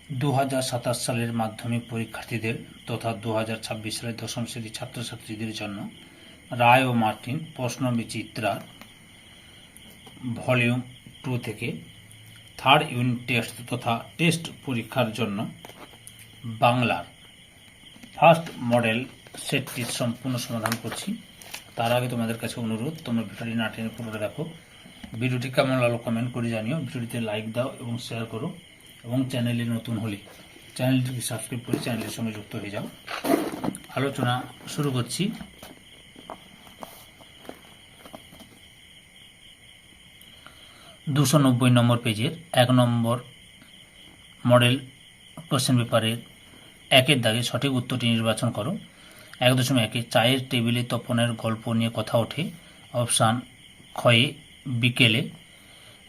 2027 সালের মাধ্যমিক পরীক্ষার্থীদের তথা 2026 সালের দশম শ্রেণীর ছাত্রছাত্রীদের জন্য রায় ও মার্টিন প্রশ্নবিচিত্রার ভলিউম 2 থেকে থার্ড ইউনিট টেস্ট তথা টেস্ট পরীক্ষার জন্য বাংলার ফার্স্ট মডেল সেটটির সম্পূর্ণ সমাধান করছি। তার আগে তোমাদের কাছে অনুরোধ, তোমরা ভিডিওটি না টেনে পুরোটা দেখো। ভিডিওটি কেমন লাগলো কমেন্ট করে জানিও, ভিডিওটিতে লাইক দাও এবং শেয়ার করো, এবং চ্যানেলে নতুন হলে চ্যানেলটিকে সাবস্ক্রাইব করে চ্যানেলের সঙ্গে যুক্ত হয়ে যাও। আলোচনা শুরু করছি। দুশো 90 নম্বর পেজের 1 নম্বর মডেল কোশ্চেন পেপারের 1-এর দাগে সঠিক উত্তরটি নির্বাচন করো। 1.1 চায়ের টেবিলে তপনের গল্প নিয়ে কথা ওঠে। অপশান খয়ে বিকেলে।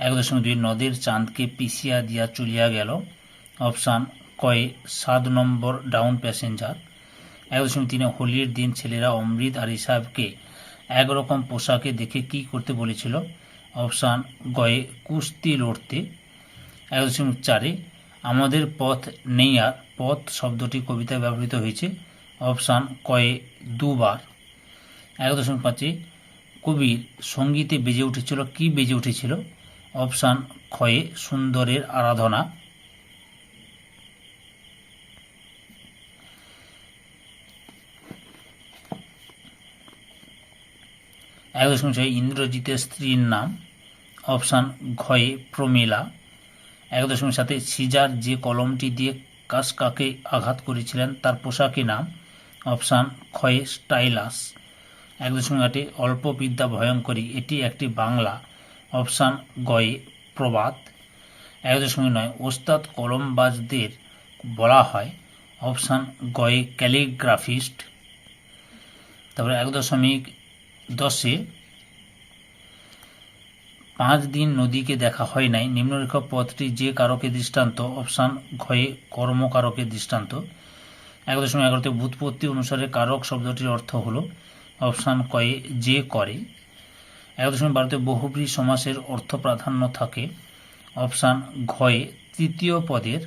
1.2 নদের চাঁদকে পিছিয়া দিয়া চলিয়া গেল। অপশান কয়ে 7 নম্বর ডাউন প্যাসেঞ্জার। 1.3 হোলির দিন ছেলেরা অমৃত আর ইসাবকে একরকম পোশাকে দেখে কি করতে বলেছিল। অপশান গয়ে কুস্তি লড়তে। 1.4 আমাদের পথ নেই আর। পথ শব্দটি কবিতায় ব্যবহৃত হয়েছে। অপশান কয়ে 2 বার। 1.5 কবির সঙ্গীতে বেজে উঠেছিল, কি বেজে উঠেছিল। অপশান খয়ে সুন্দরের আরাধনা। 1.6 ইন্দ্রজিতের স্ত্রীর নাম। অপশান ঘয়ে প্রমীলা। 1.7 সিজার যে কলমটি দিয়ে কাসকাকে আঘাত করেছিলেন তার পোশাকি নাম। Option খয়ে stylus. 1.8 অল্প বিদ্যা ভয়ঙ্করী, এটি একটি বাংলা। অপশান গয়ে প্রবাদ। 1.9 ওস্তাদ কলমবাজদের বলা হয়। অপশান গয়ে ক্যালিগ্রাফিস্ট। তারপরে 1.10 5 দিন নদীকে দেখা হয় নাই। নিম্নরেখা পথটি যে কারকের দৃষ্টান্ত। অপশান ঘয়ে কর্মকারকের দৃষ্টান্ত। 1.11 ব্যুৎপত্তি অনুসারে কারক শব্দটির অর্থ হল। অপশান কয়ে যে করে। 1.12 বহুব্রী সমাসের অর্থ প্রাধান্য থাকে। অপশান ঘয়ে তৃতীয় পদের।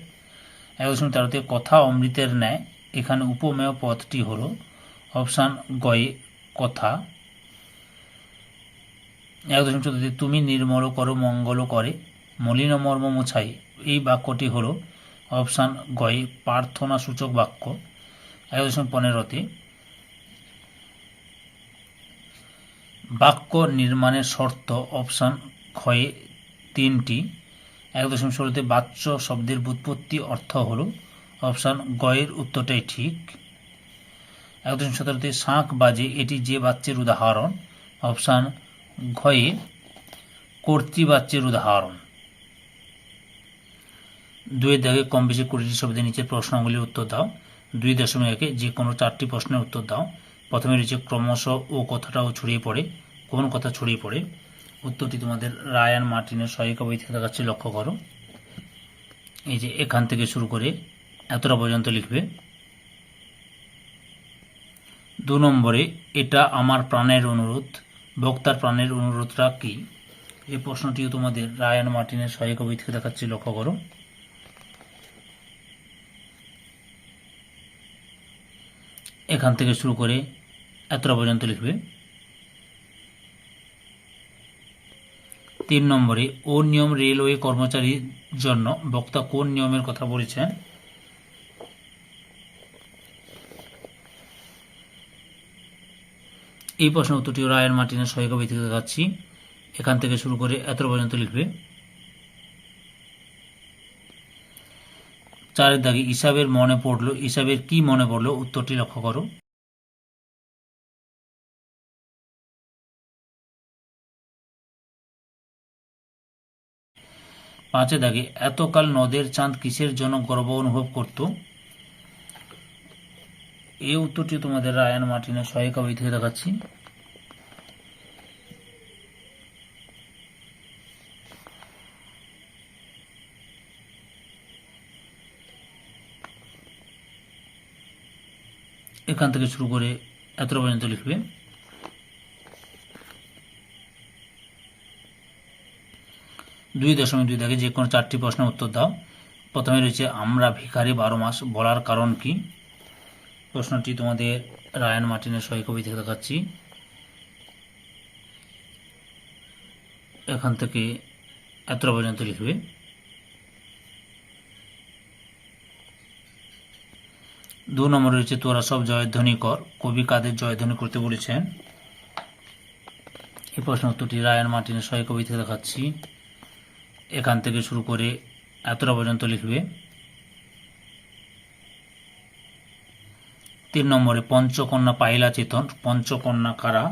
1.13 কথা অমৃতের ন্যায়, এখানে উপমেয় পদটি হল। অপশান গয়ে কথা। 1.14 তুমি নির্মল করো মঙ্গল করে মলিন মর্ম মোছাই, এই বাক্যটি হল। অপশান গয়ে প্রার্থনা সূচক বাক্য। 1.15 বাক্য নির্মাণের শর্ত। অপশান খয়ে 3টি। 1.16 বাচ্য শব্দের ব্যুৎপত্তি অর্থ হল। অপশান গয়ের উত্তরটাই ঠিক। 1.17 শাঁখ বাজে, এটি যে বাচ্যের উদাহরণ। অপশান ঘয়ে কর্তৃবাচ্যের উদাহরণ। 2-এর দাগে কম বেশি 20টি শব্দের নিচে প্রশ্নগুলির উত্তর দাও। 2.1 যে কোনো 4টি প্রশ্নের উত্তর দাও। প্রথমে রয়েছে ক্রমশ ও কথাটাও ছড়িয়ে পড়ে। কোন কথা ছড়িয়ে পড়ে? উত্তরটি তোমাদের রায়ান মার্টিনের সহায়িকা বই থেকে দেখাচ্ছে, লক্ষ্য করো। এই যে এখান থেকে শুরু করে এতটা পর্যন্ত লিখবে। 2 নম্বরে এটা আমার প্রাণের অনুরোধ। বক্তার প্রাণের অনুরোধটা কি? এই প্রশ্নটিও তোমাদের রায়ান মার্টিনের সহায়িকা বই থেকে দেখাচ্ছে, লক্ষ্য করো। এখান থেকে শুরু করে এতটা পর্যন্ত লিখবে। 3 নম্বরে ও নিয়ম রেলওয়ে কর্মচারীর জন্য বক্তা কোন নিয়মের কথা বলেছেন? এই প্রশ্নের উত্তরটি রায়ান মার্টিনের সহায়িকা বই থেকে দেখাচ্ছি। এখান থেকে শুরু করে এতটা পর্যন্ত লিখবে। 4-এর দাগে ইসাবের মনে পড়ল, ইসাবের কি মনে পড়ল? উত্তরটি লক্ষ্য করো। পাঁচের দাগে এতকাল নদের চাঁদ কিসের জন্য গর্ব অনুভব করত? এই উত্তরটি তোমাদের রায়ান মার্টিনের সহায়িকা বই থেকে দেখাচ্ছি। এখান থেকে শুরু করে এতটা পর্যন্ত লিখবে। 2.2 দাগে যে কোনো 4টি প্রশ্নের উত্তর দাও। প্রথমে রয়েছে আমরা ভিখারি 12 মাস বলার কারণ কি। প্রশ্নটি তোমাদের রায়ান মার্টিনের সহি কবি থেকে দেখাচ্ছি। এখান থেকে এতটা পর্যন্ত লিখবে। 2 নম্বরে রয়েছে তোরা সব জয়ধ্বনি কর, কবি কাদের জয়ধ্বনি করতে বলেছেন। এই প্রশ্ন উত্তরটি রায়ান মার্টিনের সহি কবি থেকে দেখাচ্ছি। এখান থেকে শুরু করে এতটা পর্যন্ত লিখবে। 3 নম্বরে পঞ্চকন্যা পাইলা চেতন, পঞ্চকন্যা কারা।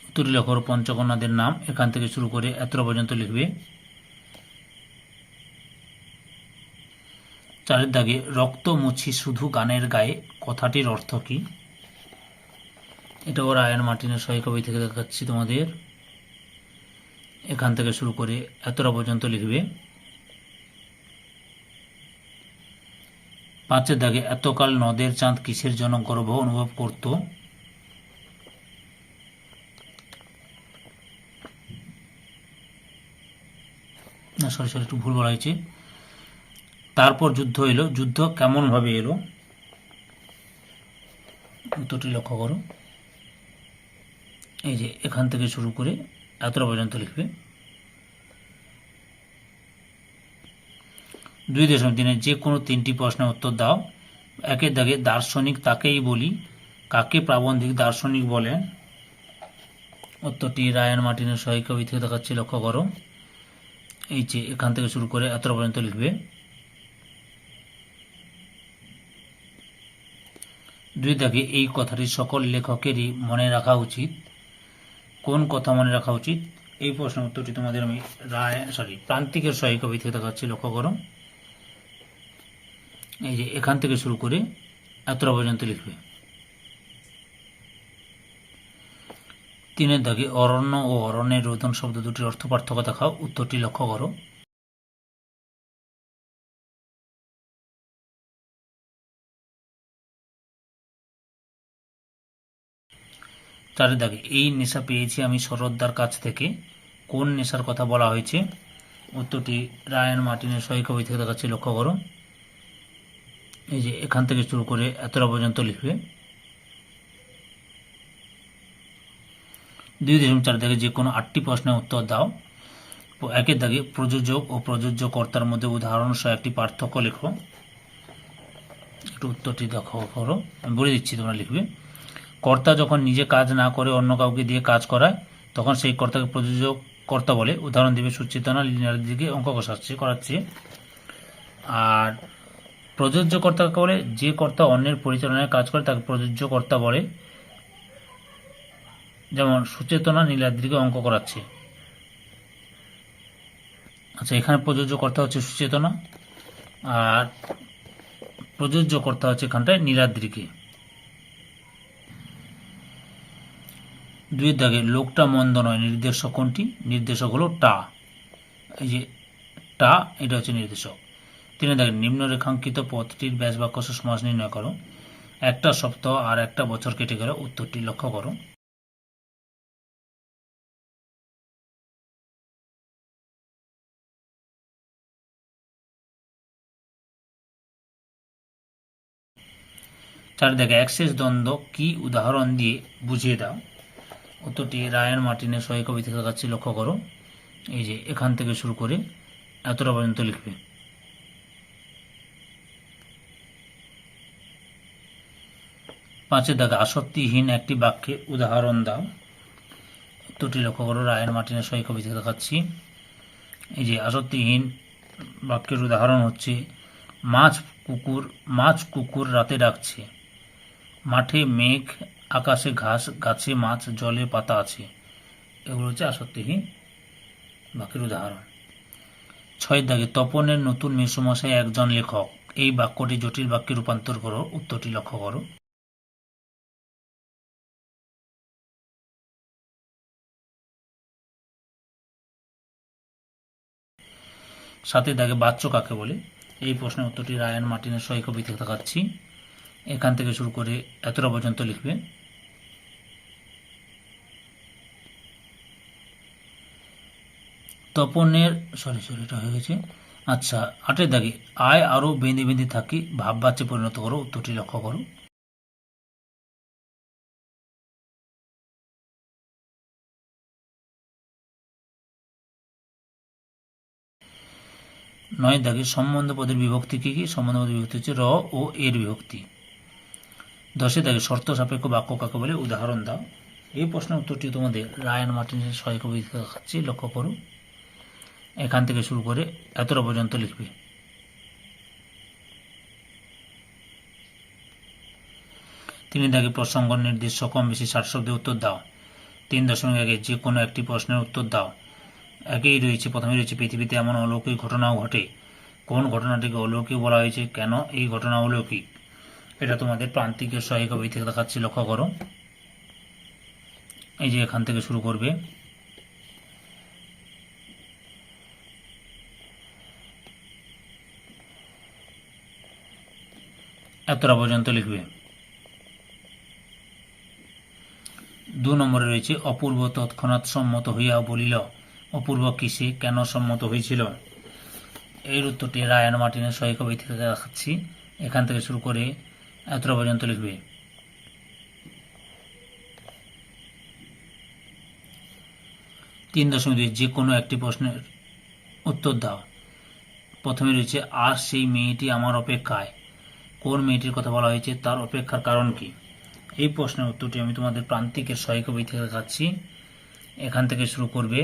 উত্তরটি লেখো পঞ্চকন্যাদের নাম। এখান থেকে শুরু করে এতটা পর্যন্ত লিখবে। 4 দাগে রক্ত মুছি শুধু গানের গায়ে, কথাটির অর্থ কি। এটাও রায়ান মার্টিনের সহি কবি থেকে দেখাচ্ছি তোমাদের। এখান থেকে শুরু করে এতটা পর্যন্ত লিখবে। 5 দাগে এতকাল নদের চাঁদ কিসের জন্য গর্ব অনুভব করত। না সরি একটু ভুল বলা হয়েছে। তারপর যুদ্ধ এলো, যুদ্ধ কেমন ভাবে এলো। উত্তরটি লক্ষ্য করো। এই যে এখান থেকে শুরু করে এতটা পর্যন্ত লিখবে। 2.3 যে কোনো 3টি প্রশ্নের উত্তর দাও। 1 দাগে দার্শনিক তাকেই বলি, কাকে প্রাবন্ধিক দার্শনিক বলেন। উত্তরটি রায়ান মার্টিনের সহি কবি থেকে দেখাচ্ছি, লক্ষ্য করো। এই যে এখান থেকে শুরু করে এতটা পর্যন্ত লিখবে। 2 দাগে এই কথাটি সকল লেখকেরই মনে রাখা উচিত। কোন কথা মনে রাখা উচিত। এই প্রশ্নের উত্তরটি তোমাদের আমি প্রান্তিকের সহি কবি থেকে দেখাচ্ছি, লক্ষ্য করো। এই যে এখান থেকে শুরু করে এতটা পর্যন্ত লিখবে। 3 দাগে অরণ্য ও অরণ্যের রোদন শব্দ দুটির অর্থ পার্থক্য দেখাও। উত্তরটি লক্ষ্য করো। 4 দাগে এই নেশা পেয়েছি আমি শরৎদার কাছ থেকে, কোন নেশার কথা বলা হয়েছে। উত্তরটি রায়ান মার্টিনের সহি কবি থেকে দেখাচ্ছি, লক্ষ্য করো। এই যে এখান থেকে শুরু করে এতটা পর্যন্ত লিখবে। 2.4 দাগে যে কোনো 8টি প্রশ্নের উত্তর দাও। 1 দাগে প্রযোজক ও প্রযোজ্যকর্তার মধ্যে উদাহরণ সহ একটি পার্থক্য লেখো। একটু উত্তরটি লক্ষ্য করো, আমি বলে দিচ্ছি তোমরা লিখবে। কর্তা যখন নিজে কাজ না করে অন্য কাউকে দিয়ে কাজ করায় তখন সেই কর্তাকে প্রযোজক কর্তা বলে। উদাহরণ দেবে সুচেতনা লিনার দিকে অঙ্ক করাচ্ছে। আর প্রযোজ্য কর্তাকে বলে যে কর্তা অন্যের পরিচালনায় কাজ করে তাকে প্রযোজ্য কর্তা বলে। যেমন সুচেতনা নীলাদ্রিকে অঙ্ক করাচ্ছে। আচ্ছা, এখানে প্রযোজ্য কর্তা হচ্ছে সুচেতনা আর প্রযোজ্য কর্তা হচ্ছে এখানটায় নীলাদ্রিকে। 2 দাগে লোকটা মন্দ নয় নির্দেশক কোনটি। নির্দেশক হলো টা। এই যে টা, এটা হচ্ছে নির্দেশক। 3 দাগে নিম্ন রেখাঙ্কিত পথটির ব্যাস বাক্য সমাস নির্ণয় করো। একটা সপ্তাহ আর একটা বছর কেটে গেল। উত্তরটি লক্ষ্য করো। 4 দাগে অ্যাক্সেস দ্বন্দ্ব কি উদাহরণ দিয়ে বুঝিয়ে দাও। উত্তরটি রায়ান মার্টিনের সহি কবি থেকে দেখাচ্ছি, লক্ষ্য করো। এই যে এখান থেকে শুরু করে এতটা পর্যন্ত লিখবে। 5 দাগে আসক্তিহীন একটি বাক্যের উদাহরণ দাও। উত্তরটি লক্ষ্য করো। রায়ান মার্টিনের সহি কবি থেকে দেখাচ্ছি। এই যে আসক্তিহীন বাক্যের উদাহরণ হচ্ছে মাছ কুকুর রাতে ডাকছে, মাঠে মেঘ, আকাশে ঘাস, গাছে মাছ, জলে পাতা আছে। এগুলো হচ্ছে আসক্তিহীন বাক্যের উদাহরণ। 6 দাগে তপনের নতুন মেসোমশাই একজন লেখক, এই বাক্যটি জটিল বাক্যে রূপান্তর করো। উত্তরটি লক্ষ্য করো। 7 দাগে বাচ্য কাকে বলে। এই প্রশ্নের উত্তরটি রায়ান মার্টিনের সহি কবি থেকে দেখাচ্ছি। এখান থেকে শুরু করে এতটা পর্যন্ত লিখবে। তপনের এটা হয়ে গেছে। আচ্ছা, 8 দাগে আয় আরও বেঁধে বেঁধে থাকি ভাব বাচ্চে পরিণত করো। উত্তরটি লক্ষ্য করো। নয় দাগে সম্বন্ধ পদের বিভক্তি কি কি? সম্বন্ধ পদের বিভক্তি হচ্ছে র ও এর বিভক্তি। 10 দাগে শর্ত সাপেক্ষ বাক্য কাকে বলে? উদাহরণ দাও। এই প্রশ্নের উত্তরটি তোমাদের রায়ান মার্টিনের সহায়ক বইতে দেখাচ্ছি, লক্ষ্য করো। এখান থেকে শুরু করে এতটা পর্যন্ত লিখবে। 3 দাগে প্রসঙ্গ নির্দিষ্ট কম বেশি 60 শব্দে উত্তর দাও। 3.1 যে কোনো একটি প্রশ্নের উত্তর দাও। প্রথমে রয়েছে পৃথিবীতে এমন অলৌকিক ঘটনাও ঘটে। কোন ঘটনাটিকে অলৌকিক বলা হয়েছে? কেন এই ঘটনা অলৌকিক? এটা তোমাদের প্রান্তিকের সহায়িকা বই থেকে দেখাচ্ছি, লক্ষ্য করো। এই যে এখান থেকে শুরু করবে। এতটা পর্যন্ত লিখবে। 2 নম্বরে রয়েছে অপূর্ব তৎক্ষণাৎ সম্মত হইয়া বলিল। অপূর্ব কিসে কেন সম্মত হয়েছিল? এর উত্তরটি রায়ান মার্টিনের সহায়িকা বই থেকে দেখাচ্ছি। এখান থেকে শুরু করে এতটা পর্যন্ত লিখবে। 3.2 যে কোনো একটি প্রশ্নের উত্তর দাও। প্রথমে রয়েছে আর সেই মেয়েটি আমার অপেক্ষায়। কোন মেয়েটির কথা বলা হয়েছে? তার অপেক্ষার কারণ কি? এই প্রশ্নের উত্তরটি আমি তোমাদের প্রান্তিকের সহায়িকা বই থেকে দেখাচ্ছি। এখান থেকে শুরু করবে।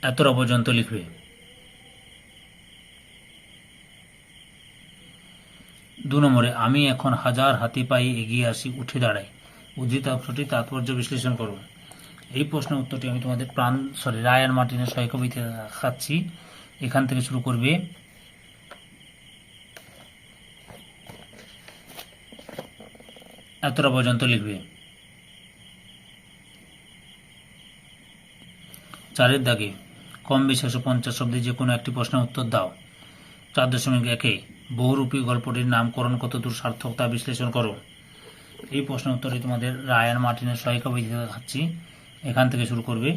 এতটা পর্যন্ত লিখবে। 2 নম্বরে আমি এখন হাজার হাতি পায়ে এগিয়ে আসি, উঠে দাঁড়াই। উদ্ধৃত অংশটি তাৎপর্য বিশ্লেষণ করো। এই প্রশ্নের উত্তরটি আমি তোমাদের রায়ান মার্টিনের সহায়িকা বই থেকে দেখাচ্ছি। এখান থেকে শুরু করবে। এতটা পর্যন্ত লিখবে। 4 দাগে কম বেশি 150 শব্দে যে কোনো একটি প্রশ্নের উত্তর দাও। 4.1 বহুরূপী গল্পটির নামকরণ কতদূর সার্থক তা বিশ্লেষণ করো। এই প্রশ্নের উত্তরটি তোমাদের রায়ান মার্টিনের সহায়িকা বই থেকে দেখাচ্ছি। এখান থেকে শুরু করবে।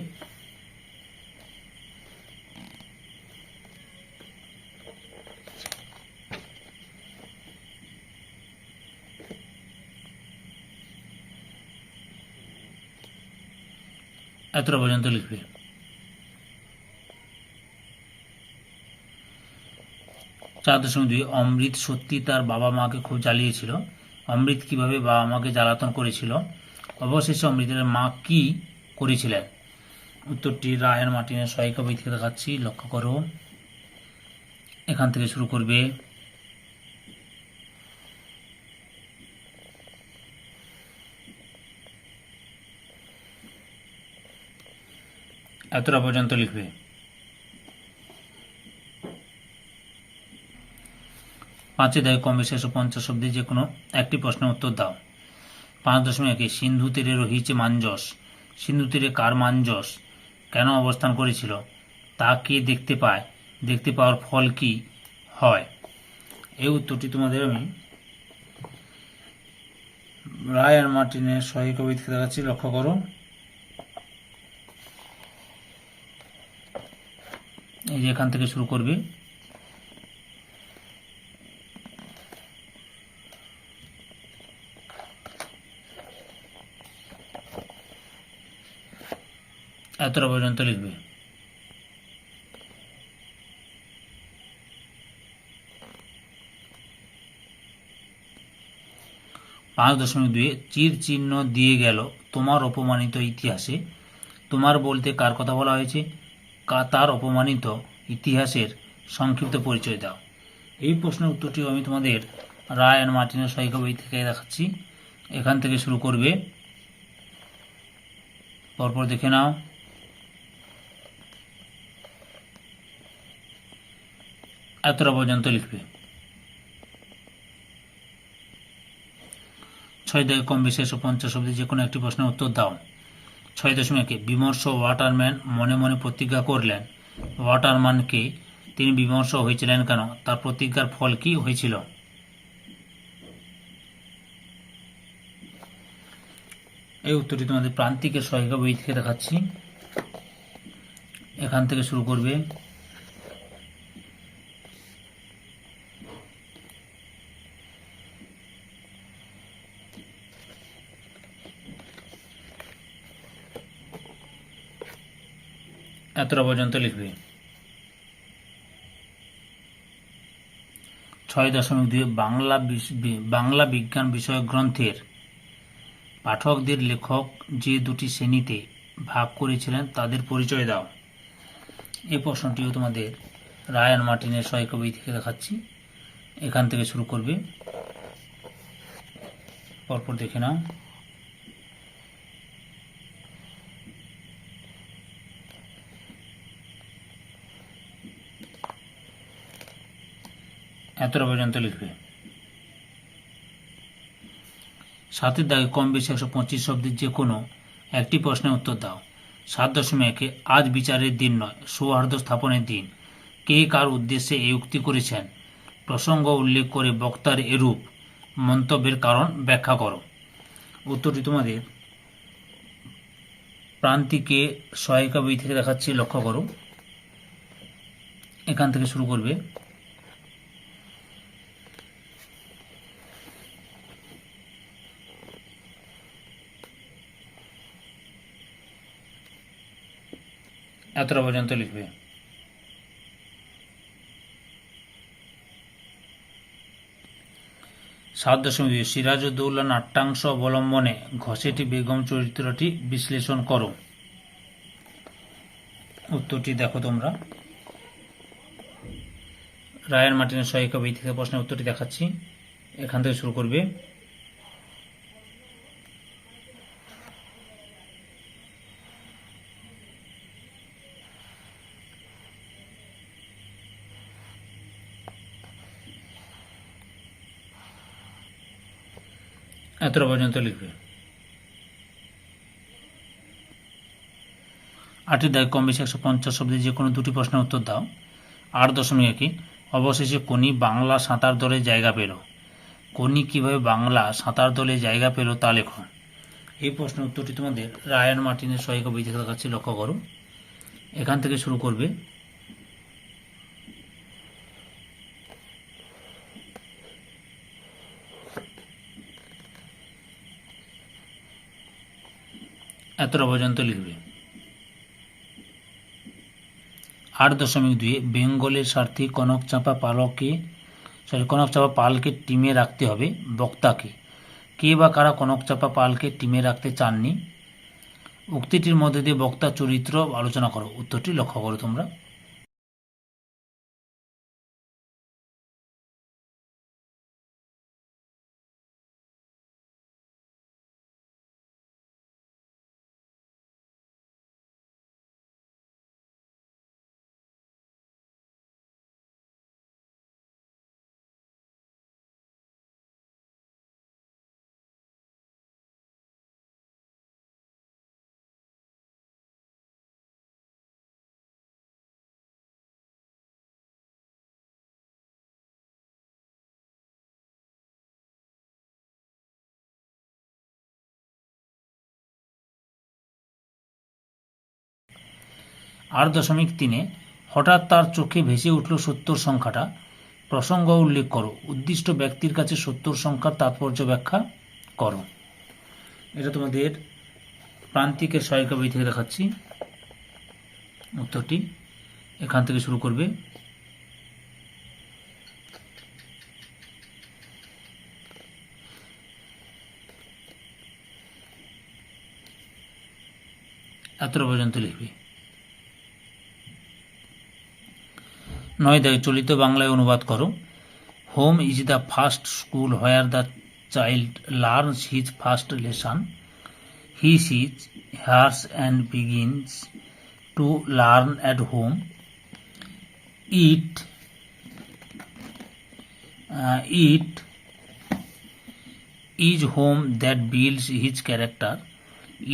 এতটা পর্যন্ত লিখবে। 4.2 অমৃত সত্যি তার বাবা মাকে খুব জ্বালিয়েছিল। অমৃত কিভাবে বাবা মাকে জ্বালাতন করেছিল? অবশেষে অমৃতের মা কি করেছিলেন? উত্তরটি রায়ান মার্টিনের সহায়িকা বই থেকে দেখাচ্ছি, লক্ষ্য করো। এখান থেকে শুরু করবে। এতটা পর্যন্ত লিখবে। 5 দাগে কম বেশি 150 শব্দে যে কোনো একটি প্রশ্নের উত্তর দাও। 5.1 সিন্ধু তীরে রহিছে মাঞ্জস। সিন্ধু তীরে কার মাঞ্জস কেন অবস্থান করেছিল? তা কে দেখতে পায়? দেখতে পাওয়ার ফল কি হয়? এই উত্তরটি তোমাদের আমি রায়ান মার্টিনের সহায়িকা বই থেকে দেখাচ্ছি, লক্ষ্য করো। এই যে এখান থেকে শুরু করবে। এতটা পর্যন্ত লিখবে। 5.2 চির চিহ্ন দিয়ে গেল তোমার অপমানিত ইতিহাসে। তোমার বলতে কার কথা বলা হয়েছে? তার অপমানিত ইতিহাসের সংক্ষিপ্ত পরিচয় দাও। এই প্রশ্নের উত্তরটি আমি তোমাদের রায়ান মার্টিনের সহায়িকা বই থেকে দেখাচ্ছি। এখান থেকে শুরু করবে। পরপর দেখে নাও। এতটা পর্যন্ত লিখবে। 6 দাগে কম বেশি 150 শব্দে যে কোনো একটি প্রশ্নের উত্তর দাও। 6.1 বিমর্ষ ওয়াটারম্যান মনে মনে প্রতিজ্ঞা করলেন। ওয়াটারম্যানকে তিনি বিমর্ষ হয়েছিলেন কেন? তার প্রতিজ্ঞার ফল কি হয়েছিল? এই উত্তরটি তোমাদের প্রান্তিকের সহায়িকা বই থেকে দেখাচ্ছি। এখান থেকে শুরু করবে। এতটা পর্যন্ত লিখবে। 6.2 বাংলা বিজ্ঞান বিষয়ক গ্রন্থের পাঠকদের লেখক যে দুটি শ্রেণীতে ভাগ করেছিলেন তাদের পরিচয় দাও। এই প্রশ্নটিও তোমাদের রায়ান মার্টিনের সহায়িকা বই থেকে দেখাচ্ছি। এখান থেকে শুরু করবে, পরপর দেখে নাও। এতটা পর্যন্ত লিখবে। 7 দাগে কম বেশি 125 শব্দের যে কোনো একটি প্রশ্নের উত্তর দাও। 7.1 আজ বিচারের দিন নয়, সৌহার্দ্য স্থাপনের দিন। কে কার উদ্দেশ্যে এই উক্তি করেছেন? প্রসঙ্গ উল্লেখ করে বক্তার এরূপ মন্তব্যের কারণ ব্যাখ্যা করো। উত্তরটি তোমাদের প্রান্তিকে সহায়িকা বই থেকে দেখাচ্ছি, লক্ষ্য করো। এখান থেকে শুরু করবে। এতটা পর্যন্ত লিখবে। 7.2 সিরাজউদ্দৌলা নাট্যাংশ অবলম্বনে ঘসেটি বেগম চরিত্রটি বিশ্লেষণ করো। উত্তরটি দেখো তোমরা, রায়ান মার্টিনের সহায়িকা বই থেকে প্রশ্নের উত্তরটি দেখাচ্ছি। এখান থেকে শুরু করবে। এতটা পর্যন্ত লিখবে। 8 দাগে কম বেশি 150 শব্দে যে কোনো দুটি প্রশ্নের উত্তর দাও। 8.1 অবশেষে কোনি বাংলা সাঁতার দলে জায়গা পেল। কোনি কিভাবে বাংলা সাঁতার দলে জায়গা পেল তা লেখো। এই প্রশ্নের উত্তরটি তোমাদের রায়ান মার্টিনের সহায়িকা বই থেকে দেখাচ্ছি, লক্ষ্য করো। এখান থেকে শুরু করবে। এতটা পর্যন্ত লিখবে। 8.2 বেঙ্গলের স্বার্থে কনকচাঁপা পালকে টিমে রাখতে হবে। বক্তাকে কে বা কারা কনকচাঁপা পালকে টিমে রাখতে চাননি? উক্তিটির মধ্যে দিয়ে বক্তা চরিত্র আলোচনা করো। উত্তরটি লক্ষ্য করো তোমরা। আর 8.3 হঠাৎ তার চোখে ভেসে উঠল 70 সংখ্যাটা। প্রসঙ্গ উল্লেখ করো। উদ্দিষ্ট ব্যক্তির কাছে 70 সংখ্যার তাৎপর্য ব্যাখ্যা করো। এটা তোমাদের প্রান্তিকের সহায়িকা বই থেকে দেখাচ্ছি। উত্তরটি এখান থেকে শুরু করবে। এতটা পর্যন্ত লিখবে। 9 দাগে চলিত বাংলায় অনুবাদ করো। Home is the first school where the child learns his first lesson. He sees, hears and begins to learn at home. It is home that builds his character.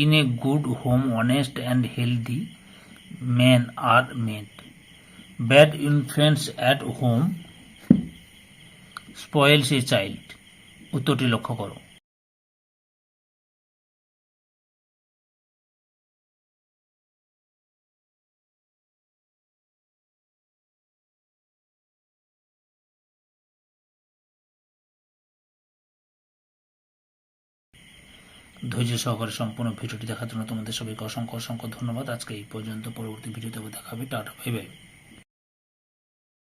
In a good home, honest and healthy men are made. Bad influence at home spoils a child. উত্তরটি লক্ষ্য করো। ধৈর্য সহকারে সম্পূর্ণ ভিডিওটি দেখার জন্য তোমাদের সবাইকে অসংখ্য অসংখ্য ধন্যবাদ। আজকে এই পর্যন্ত, পরবর্তী ভিডিওতে আবার দেখা হবে। Tata, bye bye.